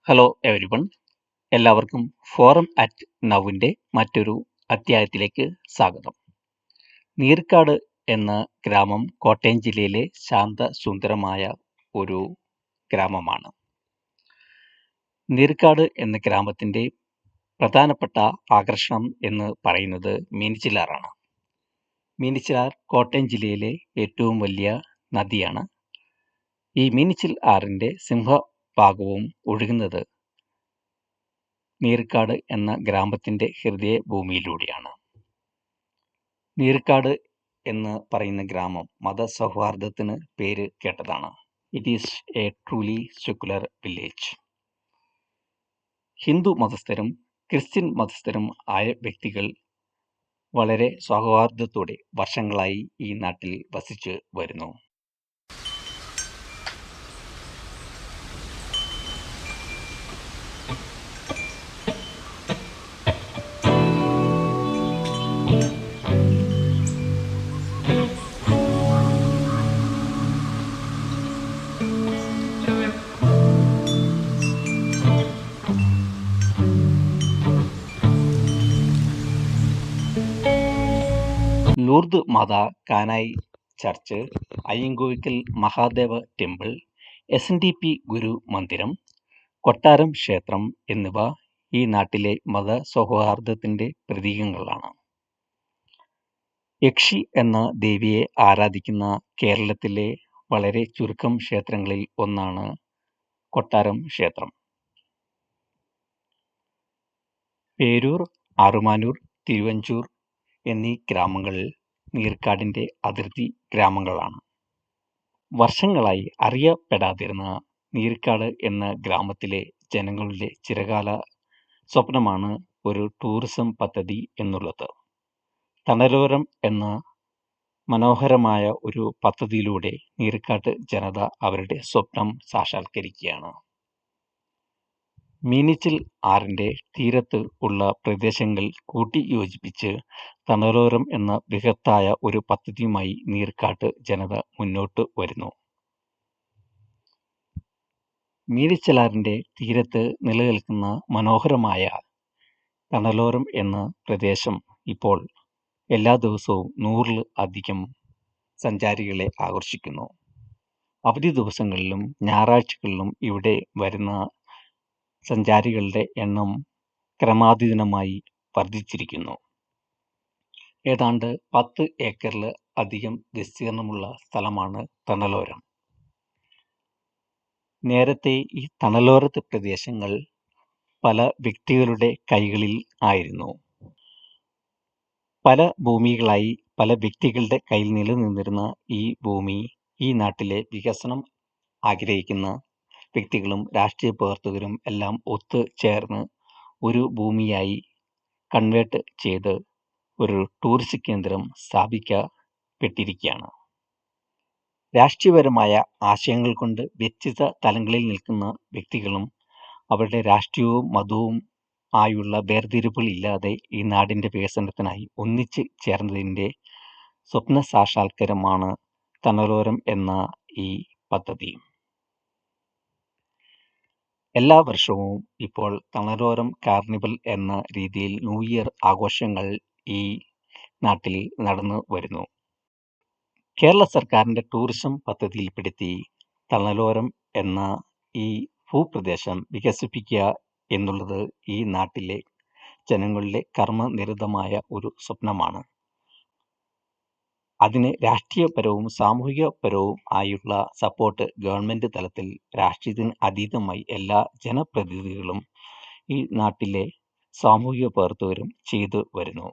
Hello everyone, എല്ലാവർക്കും forum at നൗവിൻ്റെ മറ്റൊരു അധ്യായത്തിലേക്ക് സ്വാഗതം. നീർക്കാട് എന്ന ഗ്രാമം കോട്ടയം ജില്ലയിലെ ശാന്തസുന്ദരമായ ഒരു ഗ്രാമമാണ്. നീർക്കാട് എന്ന ഗ്രാമത്തിൻ്റെ പ്രധാനപ്പെട്ട ആകർഷണം എന്ന് പറയുന്നത് മീനച്ചിലാറാണ്. മീനച്ചിലാർ കോട്ടയം ജില്ലയിലെ ഏറ്റവും വലിയ നദിയാണ്. ഈ മീനച്ചിൽ ആറിൻ്റെ സിംഹഭാഗവും ഒഴുകുന്നത് നീർക്കാട് എന്ന ഗ്രാമത്തിൻ്റെ ഹൃദയഭൂമിയിലൂടെയാണ്. നീർക്കാട് എന്ന് പറയുന്ന ഗ്രാമം മതസൗഹാർദ്ദത്തിന് പേര് കേട്ടതാണ്. It is A truly secular village. Hindu മതസ്ഥരും ക്രിസ്ത്യൻ മതസ്ഥരും ആയ വ്യക്തികൾ വളരെ സൗഹാർദ്ദത്തോടെ വർഷങ്ങളായി ഈ നാട്ടിൽ വസിച്ച് വരുന്നു. Lourdes Mata Kanayi church, Ayyankovikkal Mahadeva temple, SNDP Guru Mandiram, Kottaram ക്ഷേത്രം എന്നിവ ഈ നാട്ടിലെ മതസൗഹാർദ്ദത്തിൻ്റെ പ്രതീകങ്ങളാണ്. യക്ഷി എന്ന ദേവിയെ ആരാധിക്കുന്ന കേരളത്തിലെ വളരെ ചുരുക്കം ക്ഷേത്രങ്ങളിൽ ഒന്നാണ് കൊട്ടാരം ക്ഷേത്രം. പേരൂർ, ആറുമാനൂർ, തിരുവഞ്ചൂർ എന്നീ ഗ്രാമങ്ങൾ നീർക്കാടിൻ്റെ അതിർത്തി ഗ്രാമങ്ങളാണ്. വർഷങ്ങളായി അറിയപ്പെടാതിരുന്ന നീർക്കാട് എന്ന ഗ്രാമത്തിലെ ജനങ്ങളുടെ ചിരകാല സ്വപ്നമാണ് ഒരു ടൂറിസം പദ്ധതി എന്നുള്ളത്. തണലോരം എന്ന മനോഹരമായ ഒരു പദ്ധതിയിലൂടെ നീർക്കാട് ജനത അവരുടെ സ്വപ്നം സാക്ഷാത്കരിക്കുകയാണ്. മീനച്ചിൽ ആറിൻ്റെ തീരത്ത് ഉള്ള പ്രദേശങ്ങൾ കൂട്ടിയോജിപ്പിച്ച് തണലോരം എന്ന ബൃഹത്തായ ഒരു പദ്ധതിയുമായി നീർക്കാട് ജനത മുന്നോട്ട് വരുന്നു. മീനച്ചിലാറിൻ്റെ തീരത്ത് നിലനിൽക്കുന്ന മനോഹരമായ തണലോരം എന്ന പ്രദേശം ഇപ്പോൾ എല്ലാ ദിവസവും 100-ൽ-അധികം സഞ്ചാരികളെ ആകർഷിക്കുന്നു. അവധി ദിവസങ്ങളിലും ഞായറാഴ്ചകളിലും ഇവിടെ വരുന്ന സഞ്ചാരികളുടെ എണ്ണം ക്രമാതീതമായി വർദ്ധിച്ചിരിക്കുന്നു. ഏതാണ്ട് 10 ഏക്കറിൽ അധികം വിസ്തീർണമുള്ള സ്ഥലമാണ് തണലോരം. നേരത്തെ ഈ തണലോരത്തെ പ്രദേശങ്ങൾ പല വ്യക്തികളുടെ കൈകളിൽ ആയിരുന്നു. പല ഭൂമികളായി പല വ്യക്തികളുടെ കയ്യിൽ നിലനിന്നിരുന്ന ഈ ഭൂമി ഈ നാട്ടിലെ വികസനം ആഗ്രഹിക്കുന്ന വ്യക്തികളും രാഷ്ട്രീയ പ്രവർത്തകരും എല്ലാം ഒത്തുചേർന്ന് ഒരു ഭൂമിയായി കൺവേർട്ട് ചെയ്ത് ഒരു ടൂറിസ്റ്റ് കേന്ദ്രം സ്ഥാപിക്കപ്പെട്ടിരിക്കുകയാണ്. രാഷ്ട്രീയപരമായ ആശയങ്ങൾ കൊണ്ട് വ്യത്യസ്ത തലങ്ങളിൽ നിൽക്കുന്ന വ്യക്തികളും അവരുടെ രാഷ്ട്രീയവും മതവും ആയുള്ള വേർതിരിവുകൾ ഇല്ലാതെ ഈ നാടിൻ്റെ വികസനത്തിനായി ഒന്നിച്ച് ചേർന്നതിൻ്റെ സ്വപ്ന സാക്ഷാത്കാരമാണ് തണലോരം എന്ന ഈ പദ്ധതി. എല്ലാ വർഷവും ഇപ്പോൾ തണലോരം കാർണിവൽ എന്ന രീതിയിൽ ന്യൂ ഇയർ ആഘോഷങ്ങൾ ഈ നാട്ടിൽ നടന്നു വരുന്നു. കേരള സർക്കാരിൻ്റെ ടൂറിസം പദ്ധതിയിൽപ്പെടുത്തി തണലോരം എന്ന ഈ ഭൂപ്രദേശം വികസിപ്പിക്കുക എന്നുള്ളത് ഈ നാട്ടിലെ ജനങ്ങളുടെ കർമ്മനിരതമായ ഒരു സ്വപ്നമാണ്. അതിന് രാഷ്ട്രീയപരവും സാമൂഹികപരവും ആയുള്ള സപ്പോർട്ട് ഗവൺമെൻറ് തലത്തിൽ രാഷ്ട്രീയത്തിന് അതീതമായി എല്ലാ ജനപ്രതിനിധികളും ഈ നാട്ടിലെ സാമൂഹിക പ്രവർത്തകരും ചെയ്തു വരുന്നു.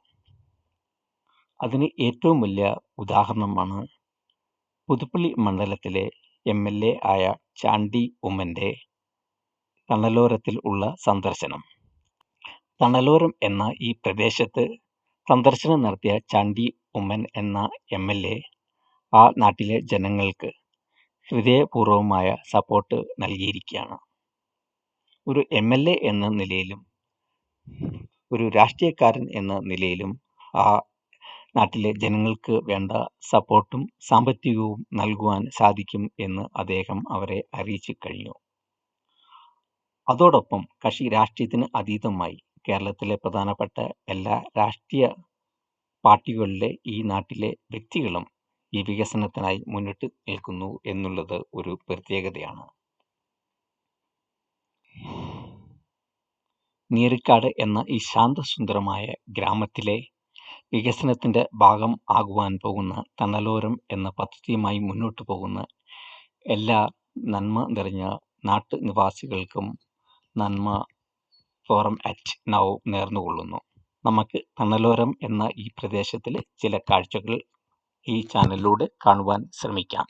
അതിന് ഏറ്റവും വലിയ ഉദാഹരണമാണ് പുതുപ്പള്ളി മണ്ഡലത്തിലെ MLA ആയ ചാണ്ടി ഉമ്മൻ്റെ തണലോരത്തിൽ ഉള്ള സന്ദർശനം. തണലോരം എന്ന ഈ പ്രദേശത്ത് സന്ദർശനം നടത്തിയ ചാണ്ടി ഉമ്മൻ എന്ന MLA ആ നാട്ടിലെ ജനങ്ങൾക്ക് ഹൃദയപൂർവമായ സപ്പോർട്ട് നൽകിയിരിക്കുകയാണ്. ഒരു MLA എന്ന നിലയിലും ഒരു രാഷ്ട്രീയക്കാരൻ എന്ന നിലയിലും ആ നാട്ടിലെ ജനങ്ങൾക്ക് വേണ്ട സപ്പോർട്ടും സാമ്പത്തികവും നൽകുവാൻ സാധിക്കും എന്ന് അദ്ദേഹം അവരെ അറിയിച്ചു കഴിഞ്ഞു. അതോടൊപ്പം കക്ഷി രാഷ്ട്രീയത്തിന് അതീതമായി കേരളത്തിലെ പ്രധാനപ്പെട്ട എല്ലാ രാഷ്ട്രീയ പാർട്ടികളിലെ ഈ നാട്ടിലെ വ്യക്തികളും ഈ വികസനത്തിനായി മുന്നിട്ട് നിൽക്കുന്നു എന്നുള്ളത് ഒരു പ്രത്യേകതയാണ്. നീരിക്കാട് എന്ന ഈ ശാന്തസുന്ദരമായ ഗ്രാമത്തിലെ വികസനത്തിന്റെ ഭാഗം ആകുവാൻ പോകുന്ന തണലോരം എന്ന പദ്ധതിയുമായി മുന്നോട്ട് പോകുന്ന എല്ലാ നന്മ നിറഞ്ഞ നാട്ടുനിവാസികൾക്കും നന്മ ഫോറം അറ്റ് നൗ നേർന്നുകൊള്ളുന്നു. നമുക്ക് തണലോരം എന്ന ഈ പ്രദേശത്തിലെ ചില കാഴ്ചകൾ ഈ ചാനലിലൂടെ കാണുവാൻ ശ്രമിക്കാം.